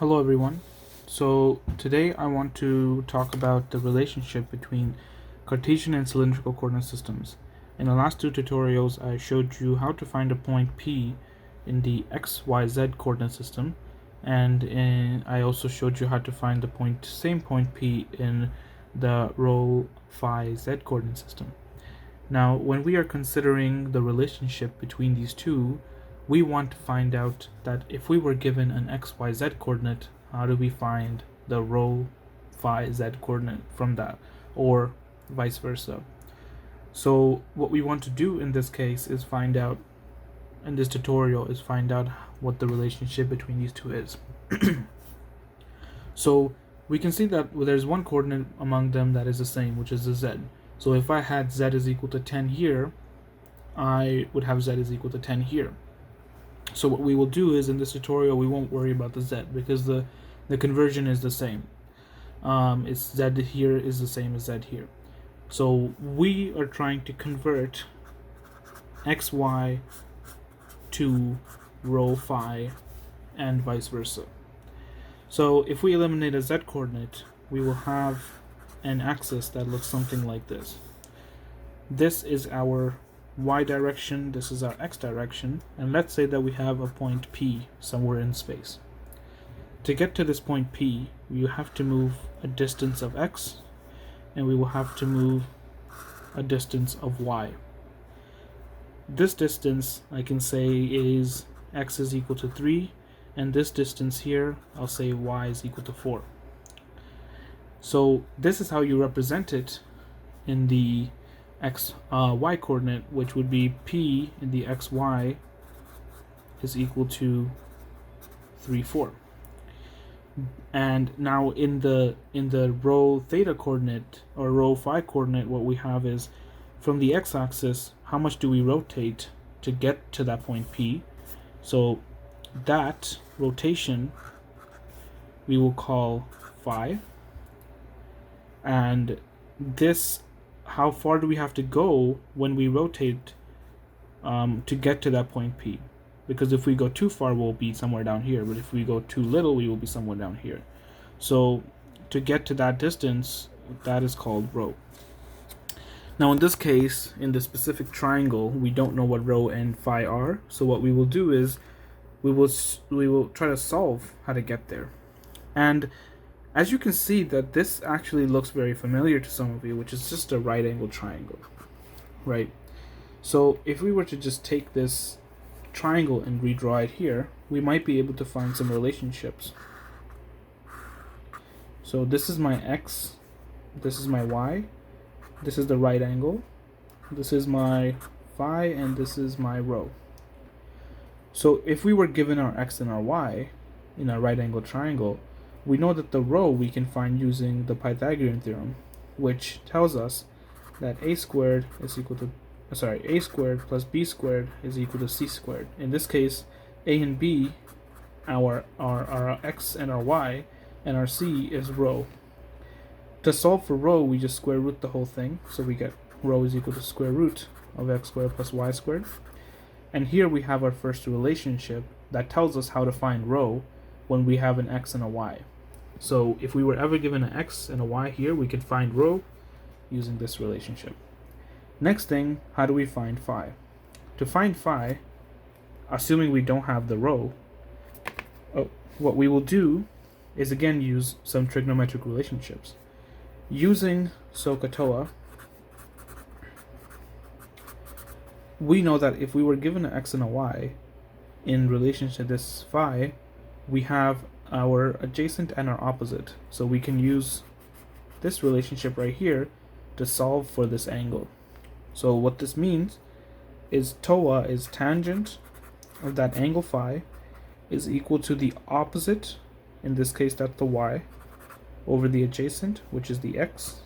Hello everyone. So today I want to talk about the relationship between Cartesian and cylindrical coordinate systems. In the last two tutorials I showed you how to find a point P in the XYZ coordinate system, and I also showed you how to find the same point P in the rho phi Z coordinate system. Now when we are considering the relationship between these two, we want to find out that if we were given an xyz coordinate, how do we find the rho phi z coordinate from that, or vice versa. So what we want to do in this case is find out, in this tutorial, is find out what the relationship between these two is. So we can see that there's one coordinate among them that is the same, which is the z. So if I had z is equal to 10 here, I would have z is equal to 10 here. So what we will do is, in this tutorial, we won't worry about the z because the conversion is the same. It's z here is the same as z here. So we are trying to convert xy to rho phi and vice versa. So if we eliminate a z coordinate, we will have an axis that looks something like this. This is our y direction, this is our x direction, and let's say that we have a point P somewhere in space. To get to this point P, you have to move a distance of x, and we will have to move a distance of y. This distance, I can say, is x is equal to 3, and this distance here, I'll say y is equal to 4. So this is how you represent it in the y coordinate, which would be P in the xy is equal to 3, 4. And now in the rho theta coordinate or rho phi coordinate, what we have is, from the x-axis, how much do we rotate to get to that point P? So that rotation we will call phi, and this, how far do we have to go when we rotate to get to that point P? Because if we go too far, we'll be somewhere down here, but if we go too little, we will be somewhere down here. So to get to that distance, that is called rho. Now in this case, in the specific triangle, we don't know what rho and phi are, so what we will do is we will try to solve how to get there. And as you can see, that this actually looks very familiar to some of you, which is just a right angle triangle, right? So if we were to just take this triangle and redraw it here, we might be able to find some relationships. So this is my x, this is my y, this is the right angle, this is my phi, and this is my rho. So if we were given our x and our y in a right angle triangle, we know that the rho we can find using the Pythagorean theorem, which tells us that a squared is equal to, a squared plus b squared is equal to c squared. In this case, a and b, our x and our y, and our c is rho. To solve for rho, we just square root the whole thing, so we get rho is equal to square root of x squared plus y squared. And here we have our first relationship that tells us how to find rho when we have an x and a y. So if we were ever given an x and a y here, we could find rho using this relationship. Next thing, how do we find phi? To find phi, assuming we don't have the rho, what we will do is again use some trigonometric relationships. Using SOHCAHTOA, we know that if we were given an x and a y in relation to this phi, we have our adjacent and our opposite. So we can use this relationship right here to solve for this angle. So what this means is TOA is tangent of that angle phi is equal to the opposite, in this case that's the y, over the adjacent, which is the x.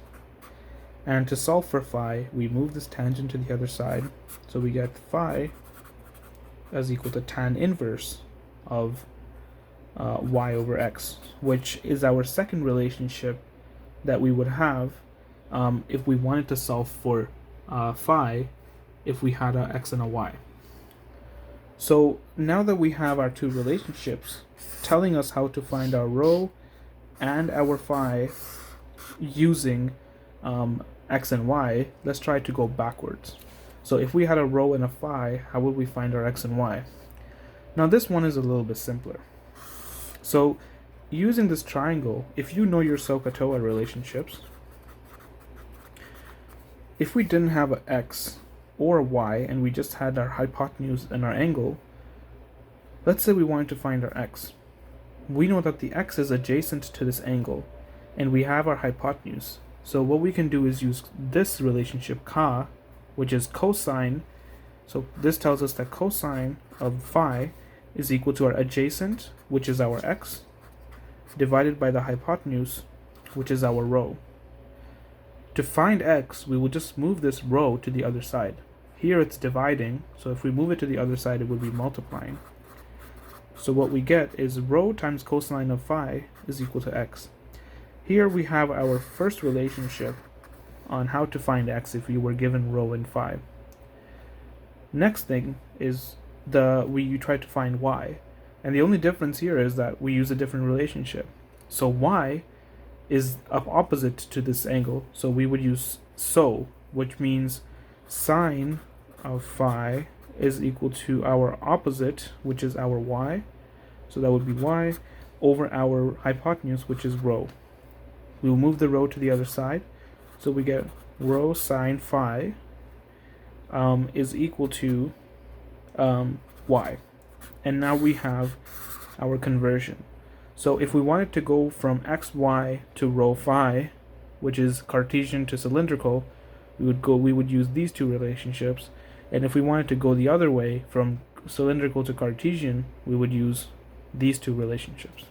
And to solve for phi, we move this tangent to the other side, so we get phi as equal to tan inverse of y over x, which is our second relationship that we would have if we wanted to solve for phi if we had a x and a y. So now that we have our two relationships telling us how to find our rho and our phi using x and y, let's try to go backwards. So if we had a rho and a phi, how would we find our x and y? Now this one is a little bit simpler. So using this triangle, if you know your SOHCAHTOA relationships, if we didn't have an x or a y and we just had our hypotenuse and our angle, let's say we wanted to find our x. We know that the x is adjacent to this angle and we have our hypotenuse. So what we can do is use this relationship ka, which is cosine. So this tells us that cosine of phi is equal to our adjacent, which is our x, divided by the hypotenuse, which is our rho. To find x, we will just move this rho to the other side. Here it's dividing, so if we move it to the other side, it would be multiplying. So what we get is rho times cosine of phi is equal to x. Here we have our first relationship on how to find x if we were given rho and phi. Next thing is you try to find y, and the only difference here is that we use a different relationship. So y is opposite to this angle, so we would use so, which means sine of phi is equal to our opposite, which is our y, so that would be y, over our hypotenuse, which is rho. We will move the rho to the other side, so we get rho sine phi is equal to y. And now we have our conversion. So if we wanted to go from xy to rho phi, which is Cartesian to cylindrical, we would use these two relationships. And if we wanted to go the other way from cylindrical to Cartesian, we would use these two relationships.